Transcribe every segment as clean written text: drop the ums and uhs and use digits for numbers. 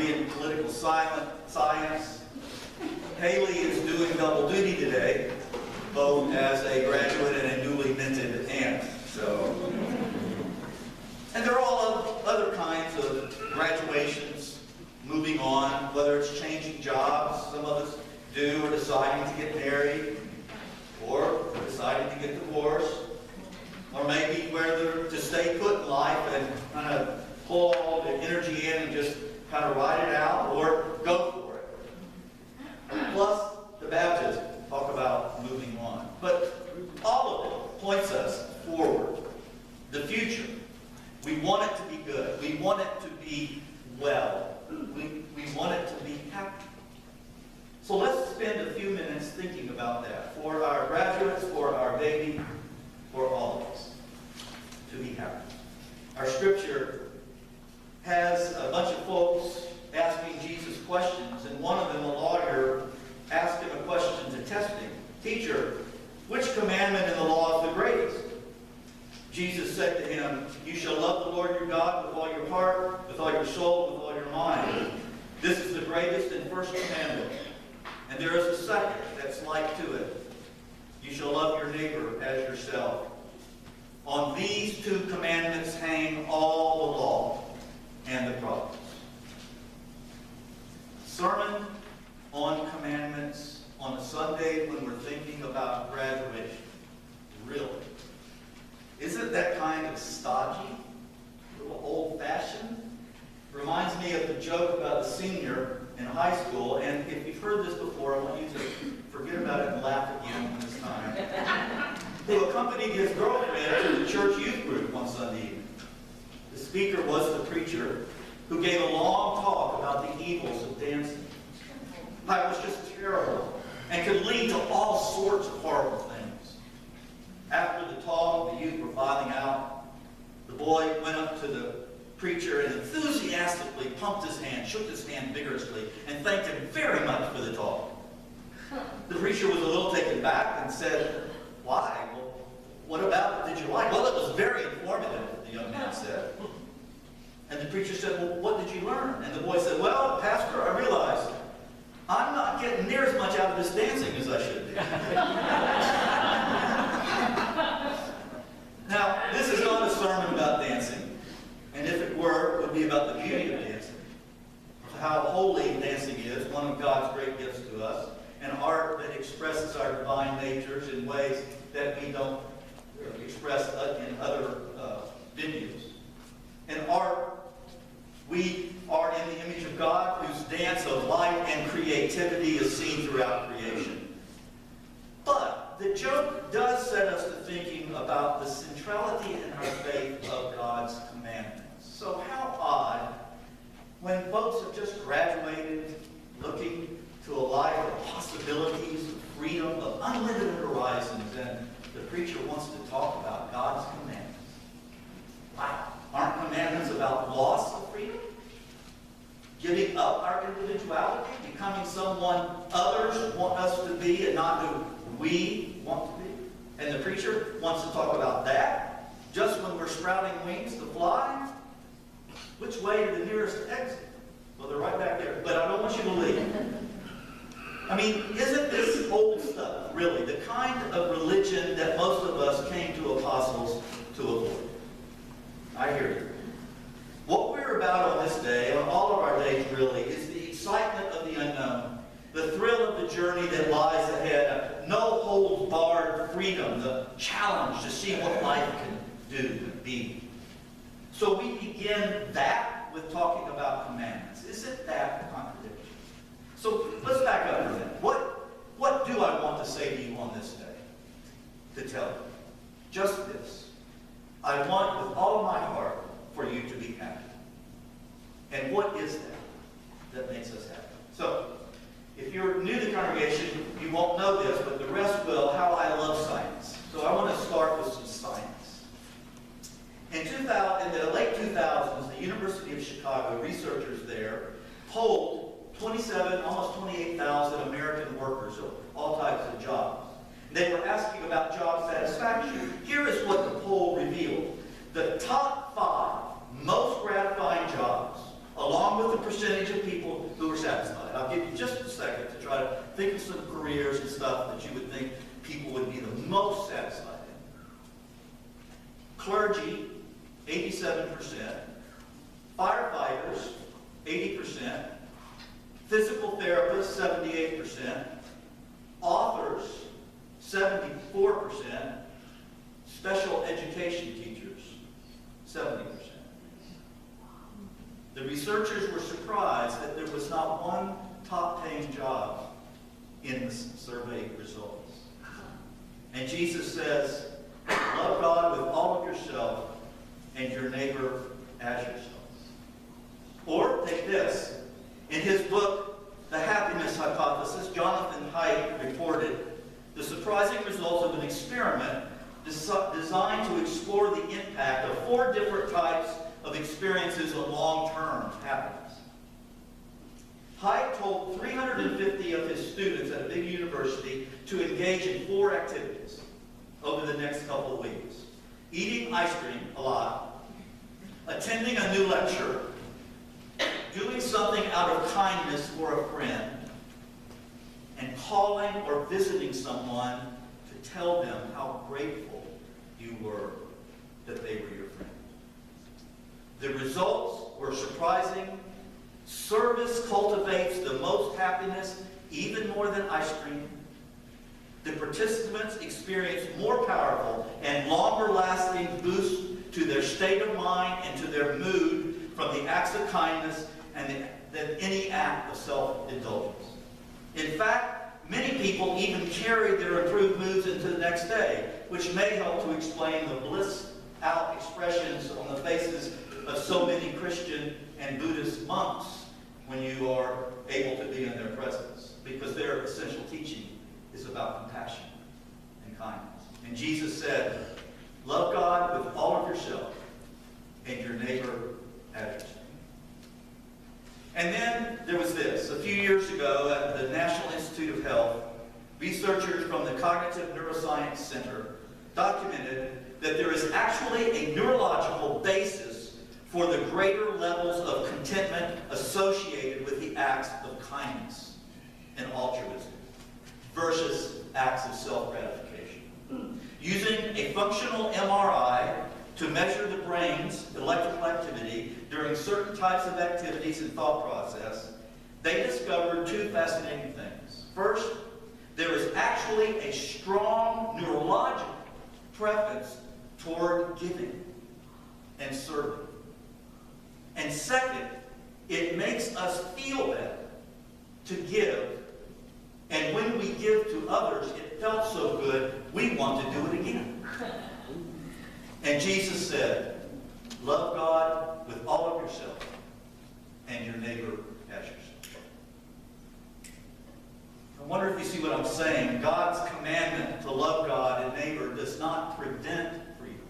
be in political science. Haley is doing double duty today, both as a graduate and a newly minted aunt. And there are all other kinds of graduations, moving on, whether it's changing jobs, some of us do, or deciding to get married, or deciding to get divorced, or maybe whether to stay put in life and kind of pull all the energy in and just kind of ride it out, or go for it. Plus, the baptism, talk about moving on. But all of it points us forward. The future. We want it to be good. We want it to be well. We want it to be happy. So let's spend a few minutes thinking about that for our graduates, for our baby, for all of us, to be happy. Our scripture has a bunch of folks asking Jesus questions, and one of them, a lawyer, asked him a question to test him. Teacher, which commandment in the law is the greatest? Jesus said to him, you shall love the Lord your God with all your heart, with all your soul, with all your mind. This is the greatest and first commandment. And there is a second that's like to it. You shall love your neighbor as yourself. On these two commandments hang all the law and the prophets. Sermon on commandments on a Sunday when we're thinking about graduation. Really? Isn't that kind of stodgy? A little old-fashioned? Reminds me of the joke about the senior in high school, and if you've heard this before, I want you to forget about it and laugh again this time. Who accompanied his girlfriend to the church youth group one Sunday evening. The speaker was the preacher who gave a long talk about the evils of dancing. How it was just terrible and could lead to all sorts of horrible things. After the talk, the youth were filing out. The boy went up to the preacher and enthusiastically pumped his hand, shook his hand vigorously, and thanked him very much for the talk. The preacher was a little taken back and said, why? Well, what about it did you like? Well, it was very informative, the young man said. And the preacher said, well, what did you learn? And the boy said, well, Pastor, I realized I'm not getting near as much out of this dancing as I should be. Now, this is not a sermon about dancing. And if it were, it would be about the beauty of dancing. How holy dancing is, one of God's great gifts to us. An art that expresses our divine natures in ways that we don't express in other venues. In art, we are in the image of God, whose dance of life and creativity is seen throughout creation. But the joke does set us to thinking about the centrality in our faith of God's commandments. So how odd, when folks have just graduated, looking to a life of possibilities, of freedom, of unlimited horizons, and the preacher wants to talk about God's commandments. Wow, aren't commandments about loss of freedom? Giving up our individuality, becoming someone others want us to be and not who we want to be? And the preacher wants to talk about that just when we're sprouting wings to fly? Which way to the nearest exit? Well, they're right back there, but I don't want you to leave. I mean, isn't this old stuff, really, the kind of religion that most of us came to apostles to avoid? I hear you. What we're about on this day, on all of our days really, is the excitement of the unknown, the thrill of the journey that lies ahead, no holds barred freedom, the challenge to see what life can do and be. So we begin that with talking about commandments. Isn't that a contradiction? So let's back up a minute. What do I want to say to you on this day? To tell you. Just this. I want with all of my heart for you to be happy. And what is that makes us happy? So, if you're new to the congregation, you won't know this, but the rest will, how I love science. So I want to start with some science. In the late 2000s, the University of Chicago, researchers there, polled 27, almost 28,000 American workers of all types of jobs. They were asking about job satisfaction. Here is what the poll revealed. The top 5 most gratifying jobs, along with the percentage of people 28%. Physical therapists, 78%. Authors, 74%. Special education teachers, 70%. The researchers were surprised that there was not one top-paying job in the survey results. And Jesus says, love God with all of yourself and your neighbor as yourself. Or take this. In his book, The Happiness Hypothesis, Jonathan Haidt reported the surprising results of an experiment designed to explore the impact of 4 different types of experiences of long-term happiness. Haidt told 350 of his students at a big university to engage in 4 activities over the next couple of weeks. Eating ice cream a lot, attending a new lecture, doing something out of kindness for a friend, and calling or visiting someone to tell them how grateful you were that they were your friend. The results were surprising. Service cultivates the most happiness, even more than ice cream. The participants experience more powerful and longer-lasting boosts to their state of mind and to their mood from the acts of kindness than any act of self-indulgence. In fact, many people even carry their improved moods into the next day, which may help to explain the blissed-out expressions on the faces of so many Christian and Buddhist monks when you are able to be in their presence, because their essential teaching is about compassion and kindness. And Jesus said, love God with all of yourself and your neighbor as yourself. And then there was this. A few years ago at the National Institute of Health, researchers from the Cognitive Neuroscience Center documented that there is actually a neurological basis for the greater levels of contentment associated with the acts of kindness and altruism versus acts of self-gratification. Using a functional MRI to measure the brain's electrical activity during certain types of activities and thought process, they discovered 2 fascinating things. First, there is actually a strong neurological preference toward giving and serving. And second, it makes us feel better to give. And when we give to others, it felt so good, we want to do it again. And Jesus said, love God with all of yourself and your neighbor as yourself. I wonder if you see what I'm saying. God's commandment to love God and neighbor does not prevent freedom.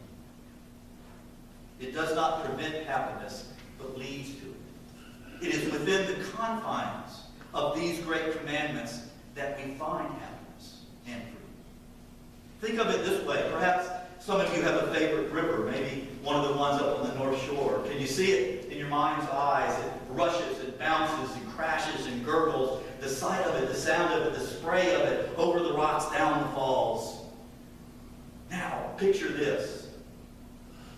It does not prevent happiness, but leads to it. It is within the confines of these great commandments that we find happiness and freedom. Think of it this way. Perhaps some of you have a favorite river, maybe one of the ones up on the North Shore. Can you see it in your mind's eyes? It rushes, it bounces, and crashes and gurgles. The sight of it, the sound of it, the spray of it over the rocks, down the falls. Now, picture this.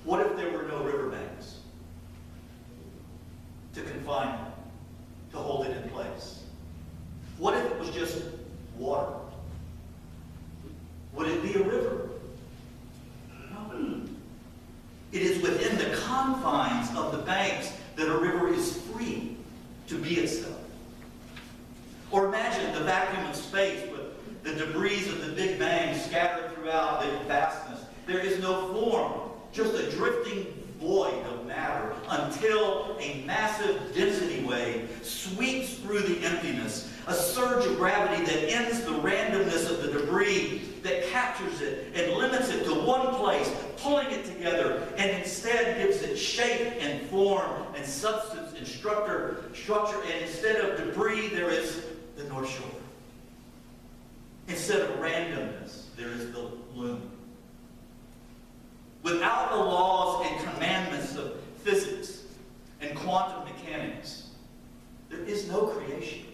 What if there were no riverbanks to confine it, to hold it in place? What if it was just water? Would it be a river? No. It is within the confines of the banks that a river is free to be itself. Or imagine the vacuum of space with the debris of the Big Bang scattered throughout the vastness. There is no form, just a drifting void of matter until a massive density wave sweeps through the emptiness, a surge of gravity that ends the randomness of the debris, that captures it and limits it to one place, pulling it together, and instead gives it shape and form and substance and structure, and instead of debris, there is the North Shore. Instead of randomness, there is the loom. Without the laws and commandments of physics and quantum mechanics, there is no creation.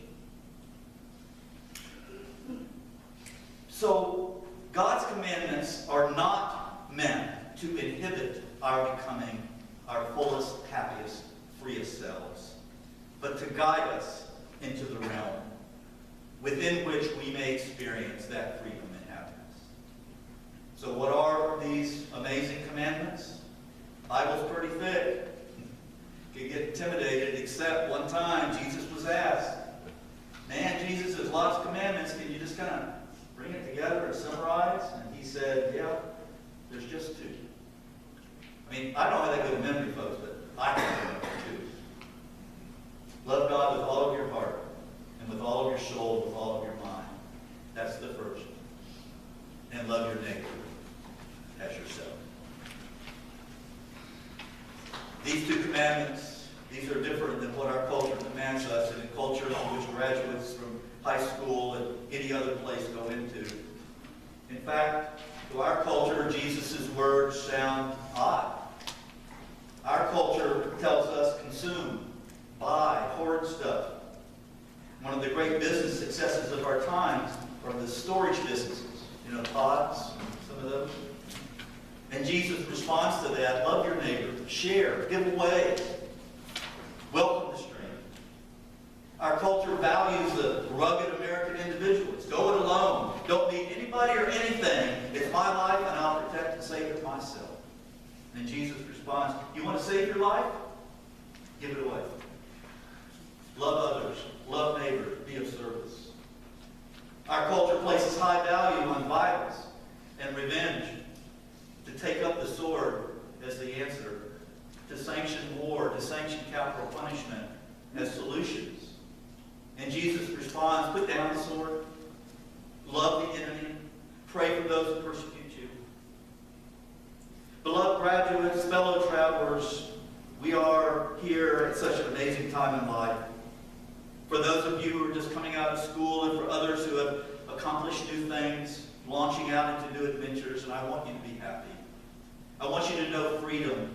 So, God's commandments are not meant to inhibit our becoming our fullest, happiest, freest selves, but to guide guide us into the realm within which we may experience that freedom and happiness. So what are these amazing commandments? The Bible's pretty thick. You can get intimidated, except one time Jesus was asked, man, Jesus, there's lots of commandments. Can you just kind of bring it together and summarize? And he said, yeah, there's just two. I mean, I don't have that good a memory, folks, but I can remember two. Love God with all of your heart, and with all of your soul, and with all of your mind. That's the first. And love your neighbor as yourself. These two commandments, these are different than what our culture demands us, and a culture in which graduates from high school and any other place go into. In fact, to our culture, Jesus' words sound odd. Our culture tells us consume, buy, hoard stuff. One of the great business successes of our times are the storage businesses. You know, pods, some of those. And Jesus responds to that, love your neighbor, share, give away, welcome the stranger. Our culture values the rugged American individualist. Go it alone. Don't need anybody or anything. It's my life and I'll protect and save it myself. And Jesus responds, you want to save your life? Give it away. Love others. Love neighbor. Be of service. Our culture places high value on violence and revenge. To take up the sword as the answer. To sanction war. To sanction capital punishment as solutions. And Jesus responds, put down the sword. Love the enemy. Pray for those who persecute you. Beloved graduates, fellow travelers, we are here at such an amazing time in life. For those of you who are just coming out of school and for others who have accomplished new things, launching out into new adventures, and I want you to be happy. I want you to know freedom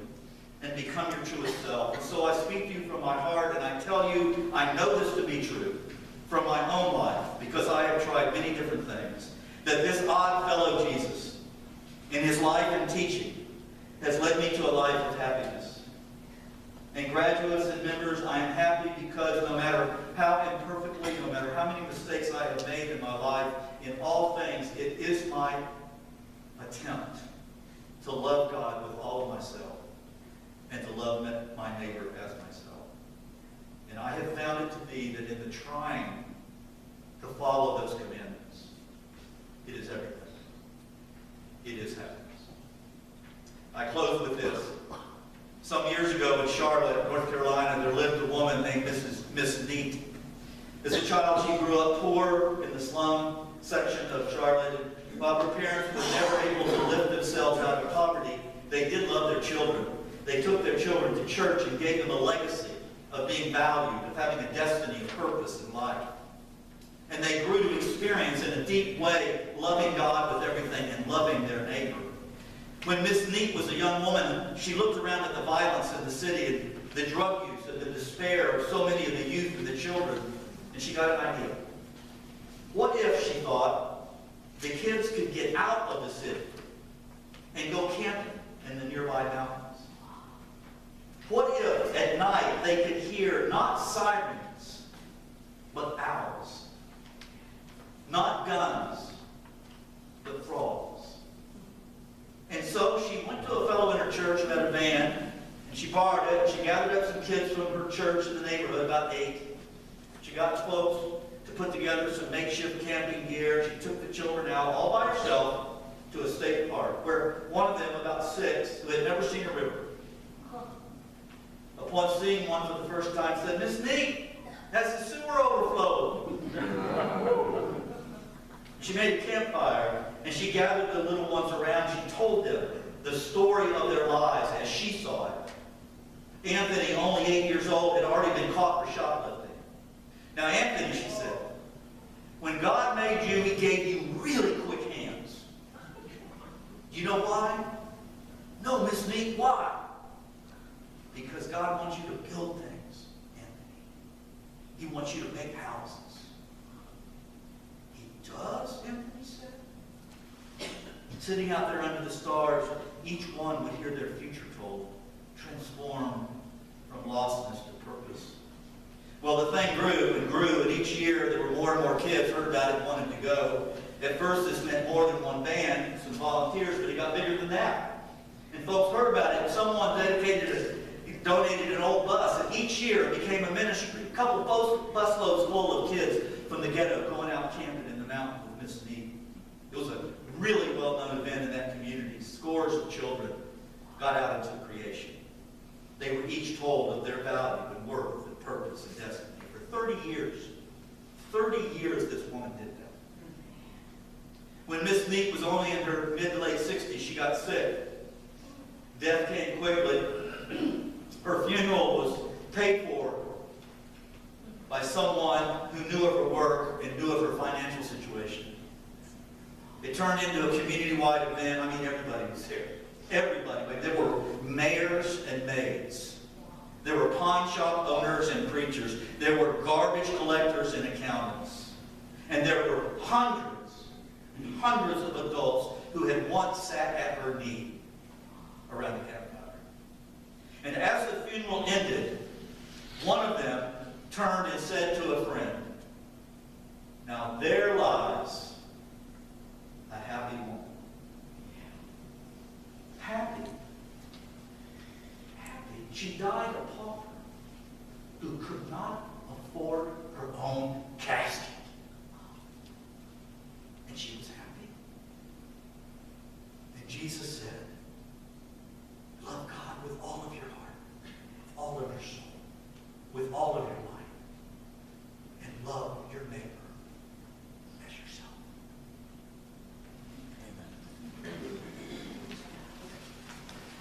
and become your truest self. And so I speak to you from my heart, and I tell you, I know this to be true from my own life, because I have tried many different things, that this odd fellow Jesus, in his life and teaching, has led me to a life of happiness. And graduates and members, I am happy because no matter how imperfectly, no matter how many mistakes I have made in my life, in all things, it is my attempt to love God with all of myself and to love my neighbor as myself. And I have found it to be that in the trying to follow those commandments, it is everything. It is happiness. I close with this. Some years ago in Charlotte, North Carolina, there lived a woman named Miss Neat. As a child, she grew up poor in the slum section of Charlotte. And while her parents were never able to lift themselves out of poverty, they did love their children. They took their children to church and gave them a legacy of being valued, of having a destiny, a purpose in life. And they grew to experience in a deep way loving God with everything and loving their neighbor. When Miss Neat was a young woman, she looked around at the violence in the city and the drug use and the despair of so many of the youth and the children, and she got an idea. What if, she thought, the kids could get out of the city and go camping in the nearby mountains? What if at night they could hear not sirens, but owls? Not guns, but frogs. And so she went to a fellow in her church who had a van, and she borrowed it, and she gathered up some kids from her church in the neighborhood, about 8. She got folks to put together some makeshift camping gear. She took the children out all by herself to a state park, where one of them, about 6, who had never seen a river, upon seeing one for the first time, said, "Miss Neat, has the sewer overflowed?" She made a campfire, and she gathered the little ones around. She told them the story of their lives as she saw it. Anthony, only 8 years old, had already been caught for shoplifting. Now, Anthony, she said, when God made you, he gave you really quick hands. Do you know why? No, Miss Neat, why? Because God wants you to build things, Anthony. He wants you to make houses. He does, Anthony said. Sitting out there under the stars, each one would hear their future told, transformed from lostness to purpose. Well, the thing grew, and each year there were more and more kids heard about it and wanted to go. At first, this meant more than one band, some volunteers, but it got bigger than that. And folks heard about it, and someone donated an old bus, and each year it became a ministry. A couple busloads full of kids from the ghetto going out camping in the mountains with Miss Neat. It was a really well-known event in that community. Scores of children got out into creation. They were each told of their value and worth and purpose and destiny. For 30 years this woman did that. When Miss Neat was only in her mid to late 60s, she got sick. Death came quickly. Her funeral was paid for by someone who knew of her work and knew of her financial situation. It turned into a community-wide event. I mean, everybody was here. Everybody. There were mayors and maids. There were pawn shop owners and preachers. There were garbage collectors and accountants. And there were hundreds and hundreds of adults who had once sat at her knee around the campfire. And as the funeral ended, one of them turned and said to a friend, "Now there lies a happy woman." Happy. She died a pauper who could not afford her own casket. And she was happy. And Jesus said, love God with all of your heart, with all of your soul, with all of your